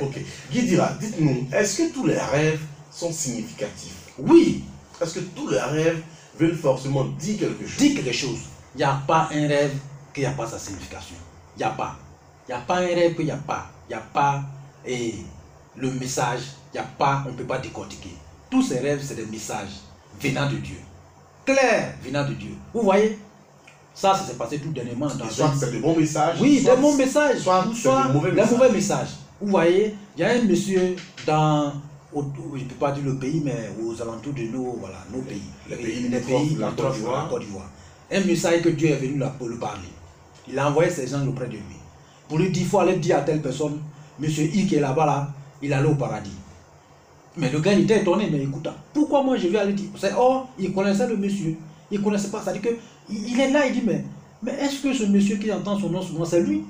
Ok. Guy dira, dites-nous, est-ce que tous les rêves sont significatifs? Oui. Est-ce que tous les rêves veulent forcément dire quelque chose. Dit quelque chose. Il n'y a pas un rêve qu'il n'y a pas sa signification. Il n'y a pas. Il n'y a pas un rêve qu'il n'y a pas. Il n'y a pas et le message, il n'y a pas, on ne peut pas décortiquer. Tous ces rêves, c'est des messages venant de Dieu. Clairs venant de Dieu. Vous voyez, ça s'est passé tout dernièrement. Soit c'est des bons messages. Oui, des bons messages. Soit des mauvais messages. Vous voyez, il y a un monsieur dans, je ne peux pas dire le pays, mais aux alentours de nos, voilà, nos pays. Les pays, la Côte d'Ivoire. Un message que Dieu est venu là pour le parler. Il a envoyé ses gens auprès de lui. Pour lui dire, il faut aller dire à telle personne, monsieur I qui est là-bas, là, il allait au paradis. Mais le gars il était étonné, mais écoute, pourquoi moi je vais aller dire? Oh, il connaissait le monsieur. Il ne connaissait pas, c'est-à-dire qu'il est là, il dit, mais est-ce que ce monsieur qui entend son nom souvent, c'est lui?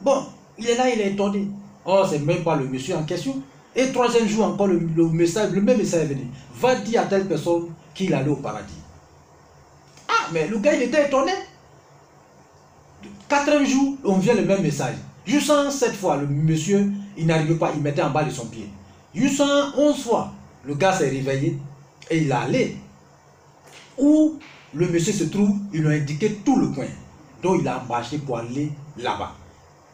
Bon, il est là, il est étonné. Oh, c'est même pas le monsieur en question. Et troisième jour encore, le même message est venu. Va dire à telle personne qu'il allait au paradis. Ah, mais le gars, il était étonné. Quatrième jour, on vient le même message. Jusqu'à 7 fois, le monsieur, il n'arrivait pas, il mettait en bas de son pied. Jusqu'à 11 fois, le gars s'est réveillé et il est allé. Où le monsieur se trouve, il lui a indiqué tout le coin. Donc il a marché pour aller là-bas.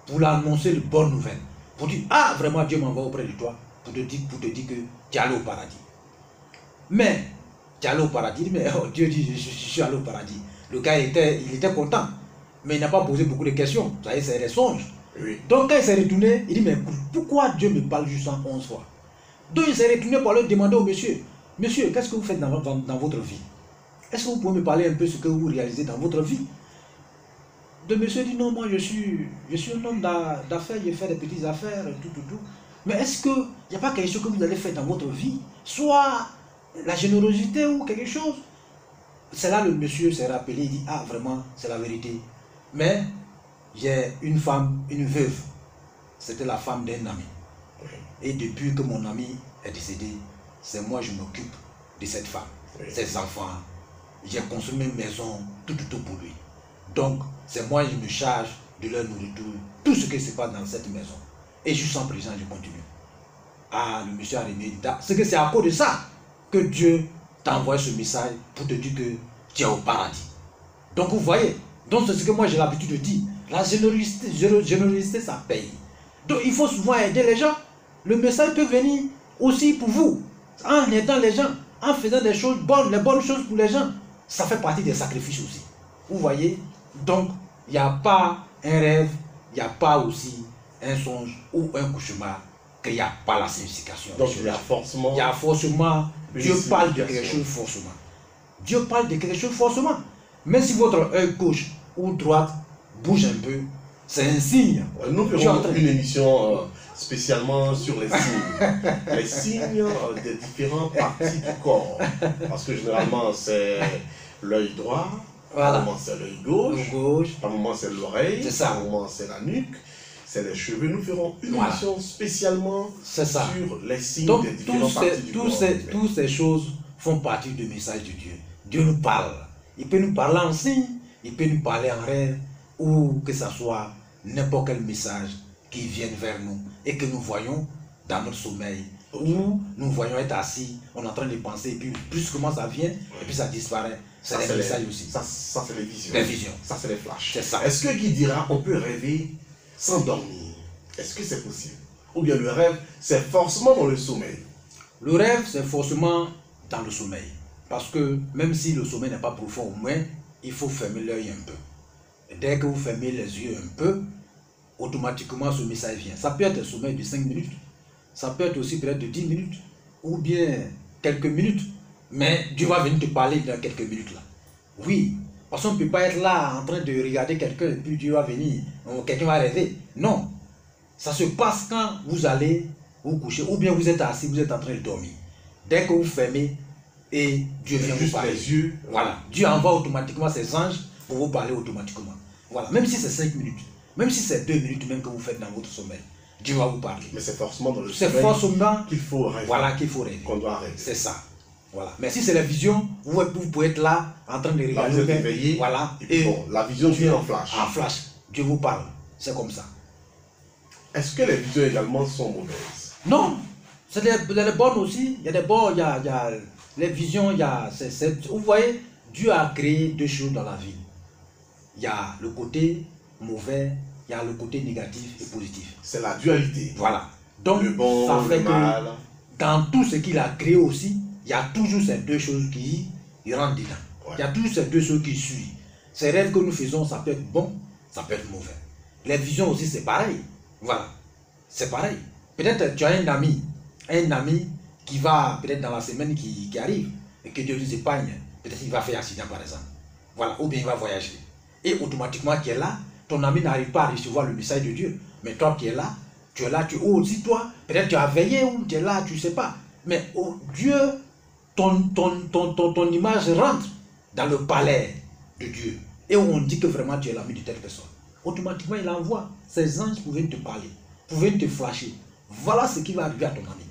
Pour lui annoncer de bonnes nouvelles. Pour dire, ah, vraiment, Dieu m'envoie auprès de toi. Pour te dire que tu es allé au paradis. Mais, tu es allé au paradis, mais oh, Dieu dit, je suis allé au paradis. Le gars, il était content. Mais il n'a pas posé beaucoup de questions. Vous savez, c'est des songes. Oui. Donc quand il s'est retourné, il dit, mais pourquoi Dieu me parle juste en 11 fois? Donc il s'est retourné pour aller demander au monsieur, monsieur, qu'est-ce que vous faites dans votre vie? Est-ce que vous pouvez me parler un peu de ce que vous réalisez dans votre vie? Le monsieur dit, non, moi je suis un homme d'affaires, je fais des petites affaires, tout. Mais est-ce qu'il n'y a pas quelque chose que vous allez faire dans votre vie? Soit la générosité ou quelque chose? C'est là le monsieur s'est rappelé, il dit, ah vraiment, c'est la vérité. Mais j'ai une femme, une veuve. C'était la femme d'un ami. Et depuis que mon ami est décédé, c'est moi je m'occupe de cette femme, ses enfants. J'ai consommé une maison, tout pour lui. Donc, c'est moi qui me charge de leur nourriture, tout ce qui se passe dans cette maison. Et je suis en prison, je continue. Ah, le monsieur a remis, c'est que c'est à cause de ça que Dieu t'a envoyé ce message pour te dire que tu es au paradis. Donc, vous voyez, donc c'est ce que moi j'ai l'habitude de dire. La générosité, ça paye. Donc, il faut souvent aider les gens. Le message peut venir aussi pour vous, en aidant les gens, en faisant des choses bonnes, les bonnes choses pour les gens. Ça fait partie des sacrifices aussi. Vous voyez? Donc, il n'y a pas un rêve, il n'y a pas aussi un songe ou un cauchemar qu'il n'y a pas la signification. Donc, il y a forcément... Il y a forcément... Dieu parle de quelque chose forcément. Dieu parle de quelque chose forcément. Même si votre œil gauche ou droite bouge un peu, c'est un signe. Nous ferons une émission spécialement sur les signes. Les signes des différentes parties du corps. Parce que généralement, c'est l'œil droit, voilà. Par moment, c'est l'œil gauche, par moment, c'est l'oreille, par moment, c'est la nuque, c'est les cheveux. Nous ferons une émission spécialement sur les signes des différentes parties du corps. Toutes ces choses font partie du message de Dieu. Dieu nous parle. Il peut nous parler en signe, il peut nous parler en rêve, ou que ce soit n'importe quel message qui vienne vers nous et que nous voyons dans notre sommeil, ou nous voyons être assis, on est en train de penser, et puis brusquement ça vient, et puis ça disparaît. C'est les messages aussi. Ça, c'est les visions. Les visions. Ça, c'est les flashs. C'est ça. Est-ce que qui dira on peut rêver sans dormir? Est-ce que c'est possible? Ou bien le rêve, c'est forcément dans le sommeil? Le rêve, c'est forcément dans le sommeil. Parce que même si le sommeil n'est pas profond, au moins, il faut fermer l'œil un peu. Et dès que vous fermez les yeux un peu, automatiquement ce message vient. Ça peut être un sommeil de 5 minutes, ça peut être aussi peut-être de 10 minutes, ou bien quelques minutes. Mais Dieu va venir te parler dans quelques minutes là. Oui, parce qu'on ne peut pas être là en train de regarder quelqu'un et puis Dieu va venir, quelqu'un va rêver. Non, ça se passe quand vous allez vous coucher, ou bien vous êtes assis, vous êtes en train de dormir. Dès que vous fermez, et Dieu vient vous parler. Les yeux. Voilà, Dieu envoie automatiquement ses anges pour vous parler automatiquement. Voilà, même si c'est 5 minutes, même si c'est 2 minutes même que vous faites dans votre sommeil, Dieu va vous parler. Mais c'est forcément dans le sommeil. C'est forcément qu'il faut rêver. Voilà, qu'il faut rêver. Qu'on doit rêver. C'est ça. Voilà. Mais si c'est la vision, vous pouvez être là en train de regarder. Vous êtes éveillé. Voilà. Et puis bon, la vision vient en flash. En flash. Dieu vous parle. C'est comme ça. Est-ce que les visions également sont mauvaises? Non. C'est des bonnes aussi. Il y a des bonnes, il y a les visions, il y a... vous voyez, Dieu a créé deux choses dans la vie. Il y a le côté mauvais, il y a le côté négatif et positif. C'est la dualité. Voilà. Donc, le bon, ça fait le mal. que dans tout ce qu'il a créé aussi, il y a toujours ces deux choses qui rentrent dedans. Ouais. Il y a toujours ces deux choses qui suivent. Ces rêves que nous faisons, ça peut être bon, ça peut être mauvais. Les visions aussi, c'est pareil. Voilà. C'est pareil. Peut-être tu as un ami qui va, peut-être dans la semaine qui arrive, et que Dieu nous épargne, peut-être il va faire un accident par exemple. Voilà. Ou bien il va voyager. Et automatiquement, tu es là, ton ami n'arrive pas à recevoir le message de Dieu. Mais toi qui es là, aussi toi, peut-être tu as veillé ou tu es là, tu ne sais pas. Mais oh, Dieu, ton image rentre dans le palais de Dieu. Et où on dit que vraiment tu es l'ami de telle personne. Automatiquement, il envoie ses anges pour venir te parler, pour venir te flasher. Voilà ce qui va arriver à ton ami.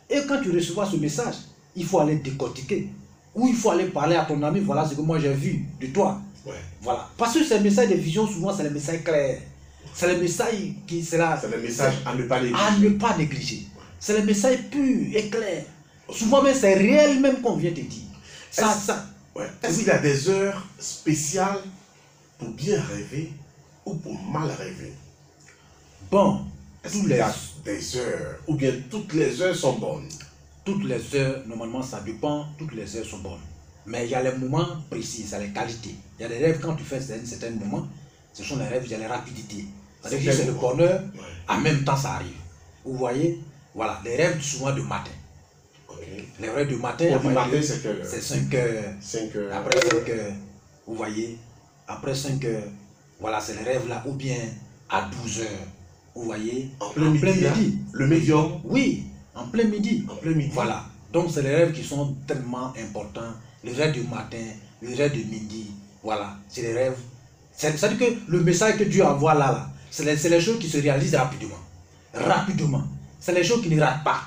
Et quand tu recevras ce message, il faut aller décortiquer. Ou il faut aller parler à ton ami, voilà ce que moi j'ai vu de toi. Ouais. Voilà. Parce que ces messages de vision, souvent, c'est les messages clairs. C'est les messages qui... C'est le message à ne pas négliger. À ne pas négliger. C'est les messages purs et clairs. Souvent même, c'est réel même qu'on vient te dire. Est-ce qu'il y a des heures spéciales pour bien rêver ou pour mal rêver? Bon. Est-ce qu'il y a des heures ou bien toutes les heures sont bonnes? Toutes les heures, normalement, ça dépend. Toutes les heures sont bonnes. Mais il y a les moments précis, c'est les qualités. Il y a des rêves, quand tu fais un certain moment, ce sont les rêves, il y a les rapidités. C'est-à-dire que c'est le bonheur, en même temps ça arrive. Vous voyez, voilà, les rêves souvent de matin. Okay. Les rêves de matin, c'est 5 heures. 5 heures. Après 5 heures, vous voyez, après 5 heures, voilà, c'est les rêves là, ou bien à 12 heures, vous voyez, en plein midi. Le médium. Oui, en plein midi. En plein midi. Voilà, donc c'est les rêves qui sont tellement importants. Les rêves du matin, les rêves de midi, voilà, c'est les rêves. C'est-à-dire que le message que Dieu envoie là, c'est les choses qui se réalisent rapidement. Rapidement. C'est les choses qui ne ratent pas.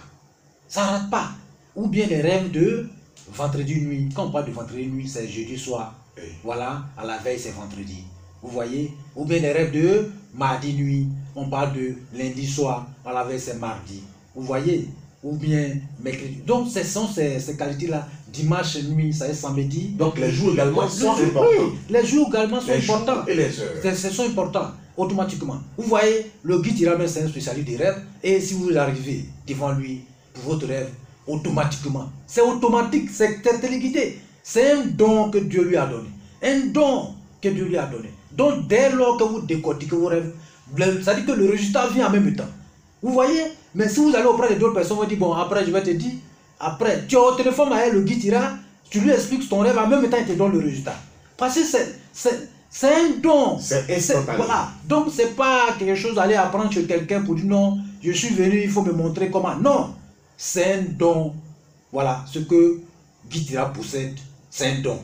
Ça ne rate pas. Ou bien les rêves de vendredi nuit. Quand on parle de vendredi nuit, c'est jeudi soir. Voilà, à la veille, c'est vendredi. Vous voyez? Ou bien les rêves de mardi nuit. On parle de lundi soir, à la veille, c'est mardi. Vous voyez? Ou bien mercredi. Donc, ce sont ces qualités-là. Dimanche nuit, ça est samedi. Donc, les jours également sont importants. Oui, les jours également sont importants. Et les heures. Ce sont importants, automatiquement. Vous voyez, le guide Iramen, c'est un spécialiste des rêves. Et si vous arrivez devant lui pour votre rêve, automatiquement, c'est automatique, c'est téléguidé. C'est un don que Dieu lui a donné. Un don que Dieu lui a donné. Donc, dès lors que vous décortiquez vos rêves, ça dit que le résultat vient en même temps. Vous voyez? Mais si vous allez auprès d'autres personnes, vous dites, bon, après, je vais te dire, après, tu es au téléphone avec le guide ira, tu lui expliques ton rêve, en même temps, il te donne le résultat. Parce que c'est un don. C'est instantané. Voilà. Donc, ce n'est pas quelque chose d'aller apprendre chez quelqu'un pour dire, non, je suis venu, il faut me montrer comment. Non, c'est un don. Voilà, ce que guide ira possède, c'est un don.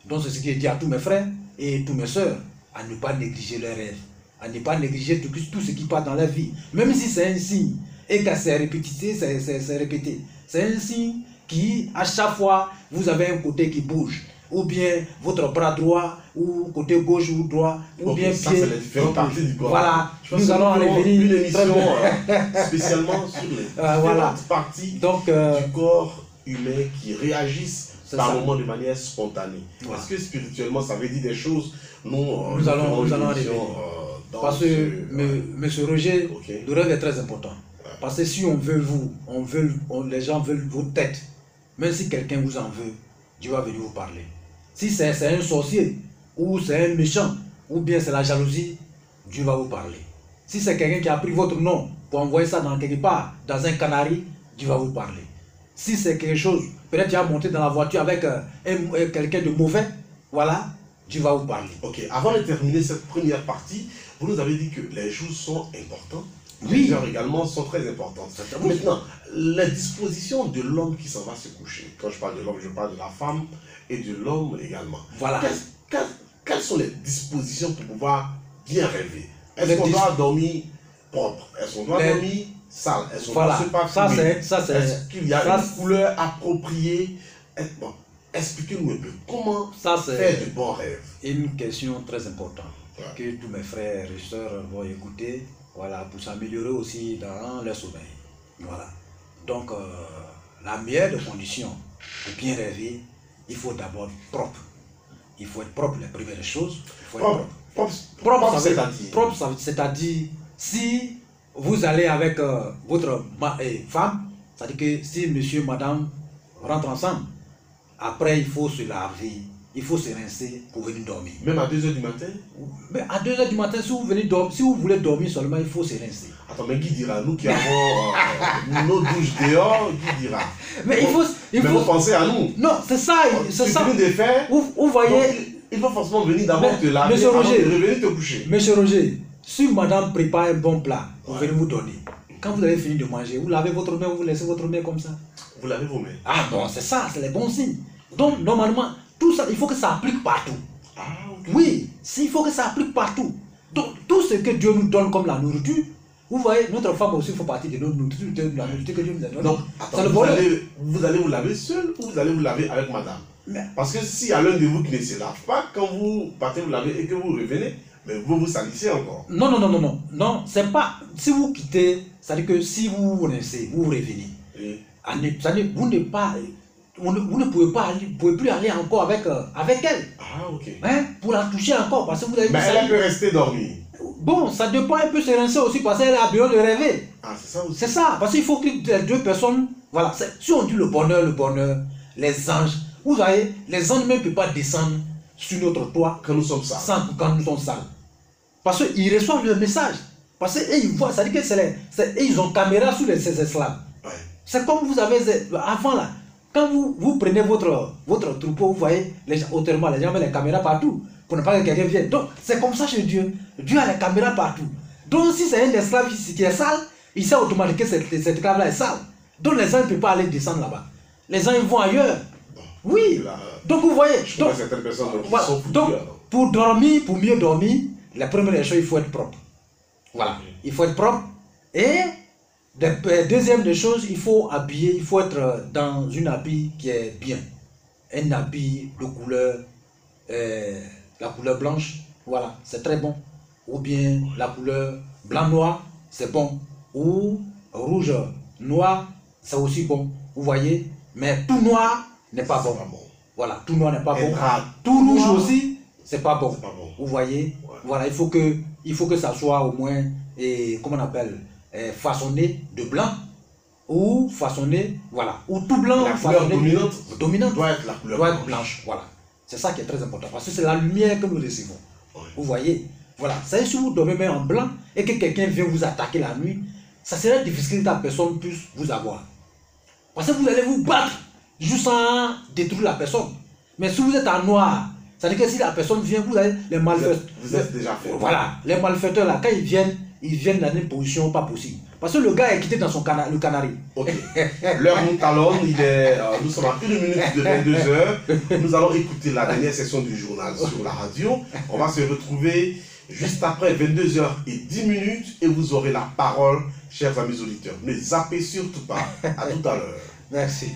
Donc, c'est ce que je dis à tous mes frères et toutes mes soeurs, à ne pas négliger leurs rêves, à ne pas négliger tout ce qui passe dans la vie. Même si c'est un signe, et que c'est répété, c'est répété. C'est un signe qui, à chaque fois, vous avez un côté qui bouge. Ou bien votre bras droit, ou côté gauche ou droit, ou bien ça, pied. c'est les différentes parties du corps. Voilà, nous allons en revenir une émission spécialement sur les différentes parties du corps humain qui réagissent par moments de manière spontanée. Voilà. Est-ce que spirituellement, ça veut dire des choses? Nous allons arriver. Parce que, monsieur Roger, le rêve est très important. Parce que si on veut les gens veulent votre tête, même si quelqu'un vous en veut, Dieu va venir vous parler. Si c'est un sorcier, ou c'est un méchant, ou bien c'est la jalousie, Dieu va vous parler. Si c'est quelqu'un qui a pris votre nom pour envoyer ça dans quelque part, dans un canari, Dieu va vous parler. Si c'est quelque chose, peut-être tu as monté dans la voiture avec quelqu'un de mauvais, voilà, Dieu va vous parler. Ok, avant de terminer cette première partie, vous nous avez dit que les jours sont importants. Oui. Les heures également sont très importantes. Maintenant, les dispositions de l'homme qui s'en va se coucher. Quand je parle de l'homme, je parle de la femme et de l'homme également. Voilà. Quelles sont les dispositions pour pouvoir bien rêver? Est-ce qu'on doit dormir propre? Est-ce qu'on doit dormir sale? Est-ce qu'on doit se parfumer? Est-ce qu'il y a une couleur appropriée? Bon, expliquez-nous un peu comment faire de bons rêves. Une question très importante que tous mes frères et sœurs vont écouter. Voilà, pour s'améliorer aussi dans leur sommeil. Voilà. Donc, la meilleure des conditions pour bien rêver, il faut d'abord propre. il faut être propre, les premières choses. Il faut être Propre, propre. propre, C'est-à-dire, propre, c'est-à-dire, si vous allez avec votre femme, c'est-à-dire que si monsieur, madame rentrent ensemble, après il faut se laver, il faut se rincer pour venir dormir. Même à 2 h du matin? Mais à 2 h du matin, si vous venez dormir, si vous voulez dormir seulement, il faut se rincer. Attends, mais qui dira? Nous qui avons nos douches dehors, qui dira? Mais il faut penser à nous. Non, c'est ça, c'est ça. Tu de faire. Vous voyez. Donc, il faut forcément venir d'abord te laver Monsieur avant Roger, de revenir te coucher. Monsieur Roger, si madame prépare un bon plat, vous venez vous donner. Quand vous avez fini de manger, vous lavez votre main, vous laissez votre main comme ça. Vous lavez vos mains. Ah bon, c'est ça, c'est les bons signes. Donc, normalement, tout ça, il faut que ça applique partout. Ah, ok. Oui, il faut que ça applique partout. Donc, tout ce que Dieu nous donne comme la nourriture, vous voyez, notre femme aussi fait partie de notre nourriture, de la nourriture que Dieu nous a donnée. Donc, attends, vous allez vous laver seul ou vous allez vous laver avec madame? Parce que s'il y a l'un de vous qui ne se lave pas, quand vous partez vous laver et que vous revenez, mais vous salissez encore. Non, non, non, non, non. Non, c'est pas. Si vous quittez, c'est-à-dire que si vous revenez, vous revenez. Oui. C'est-à-dire vous ne pouvez pas aller, vous pouvez plus aller encore avec elle. Ah, ok. Hein, pour la toucher encore, parce que vous avez. Mais elle peut rester dormir. Bon, ça dépend un peu se rincer aussi, parce qu'elle a besoin de rêver. Ah, c'est ça aussi. C'est ça, parce qu'il faut que les deux personnes. Voilà, si on dit le bonheur, les anges. Vous voyez, les anges ne peuvent pas descendre sur notre toit quand nous sommes sales. Quand nous sommes sales. Parce qu'ils reçoivent le message. Parce qu'ils voient, ça dit que ils ont caméra sur ces esclaves. Ouais. C'est comme vous avez, avant là, quand vous prenez votre troupeau, vous voyez, autrement, les gens mettent les caméras partout pour ne pas que quelqu'un vienne. Donc, c'est comme ça chez Dieu. Dieu a les caméras partout. Donc, si c'est un esclave qui est sale, il sait automatiquement que cet esclave-là est sale. Donc, les gens ne peuvent pas aller descendre là-bas. Les gens, ils vont ailleurs. Oui. Là, donc, vous voyez. Donc, certaines personnes voilà. Donc, pour dormir, pour mieux dormir, la première chose, il faut être propre. Voilà. Il faut être propre. Et deuxième des choses, il faut habiller, il faut être dans une habit qui est bien. Un habit de couleur, la couleur blanche, voilà, c'est très bon. Ou bien la couleur blanc-noir, c'est bon. Ou rouge-noir, c'est aussi bon. Vous voyez, mais tout noir n'est pas bon. Voilà, tout noir n'est pas bon. Tout rouge aussi, c'est pas bon. Vous voyez, voilà, il faut que ça soit au moins, comment on appelle, façonné de blanc ou façonné, voilà, ou tout blanc. La couleur dominante doit être la couleur blanche. Voilà, c'est ça qui est très important parce que c'est la lumière que nous recevons. Ouais. Vous voyez, voilà, c'est si vous dormez en blanc et que quelqu'un vient vous attaquer la nuit, ça serait difficile que la personne puisse vous avoir. Parce que vous allez vous battre juste sans détruire la personne. Mais si vous êtes en noir, c'est-à-dire que si la personne vient, vous avez les malfaiteurs. Vous êtes déjà fait. Voilà, les malfaiteurs là, quand ils viennent dans une position pas possible. Parce que le gars est quitté dans le canari. Ok. L'heure nous talonne, nous sommes à 1 minute de 22 h. Nous allons écouter la dernière session du journal sur la radio. On va se retrouver juste après 22 h et 10 minutes et vous aurez la parole, chers amis auditeurs. Ne zappez surtout pas. À tout à l'heure. Merci.